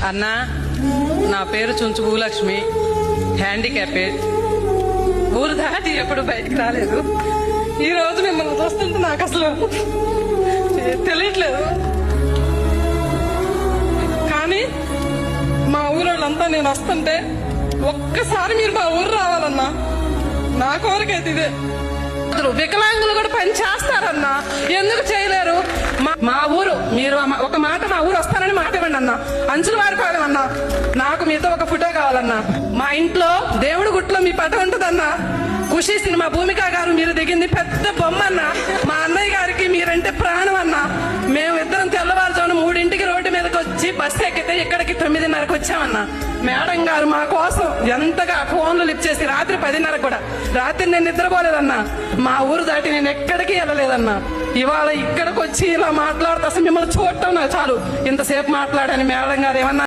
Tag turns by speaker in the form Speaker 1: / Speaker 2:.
Speaker 1: అన్నా, నా పేరు చుంచు భూలక్ష్మి, హ్యాండిక్యాపెడ్. ఊరు దాటి ఎప్పుడు బయటికి రాలేదు. ఈ రోజు మిమ్మల్ని చూస్తుంటే నాకు అసలు తెలియట్లేదు. కానీ మా ఊరోళ్ళంతా నేను వస్తుంటే ఒక్కసారి మీరు మా ఊరు రావాలన్నా. నా కోరికైతే ఇదే. వికలాంగులు కూడా పని చేస్తారన్నా, ఎందుకు చేయలేరు? మా ఊరు మీరు ఒక మాట, మా ఊరు వస్తానని మాట ఇవ్వండి అన్నా. అంచుల వారిపాలెం అన్నా, నాకు మీతో ఒక ఫోటో కావాలన్నా. మా ఇంట్లో దేవుడి గుట్లో మీ పటం ఉంటుందన్నా. ఖుషి సినిమా భూమిక గారు మీరు దిగింది పెద్ద బొమ్మ అన్నా. మా అన్నయ్య గారికి మీరంటే ప్రాణం అన్నా. మేము ఇద్దరం తెల్లవారుజామున 3ంటికి రోడ్డు మీదకి వచ్చి బస్సు ఎక్కితే ఇక్కడికి 9:30కి వచ్చామన్నా. మేడం గారు మా కోసం ఎంతగా ఫోన్లు లిఫ్ట్ చేసి రాత్రి 10:30 కూడా, రాత్రి నేను నిద్రపోలేదన్నా. మా ఊరు దాటి నేను ఎక్కడికి వెళ్ళలేదన్నా. ఇవాళ ఇక్కడికి వచ్చి ఇలా మాట్లాడుతూ అసలు మిమ్మల్ని చూడటం నాకు చాలు. ఇంతసేపు మాట్లాడని మేడం గారు ఏమన్నా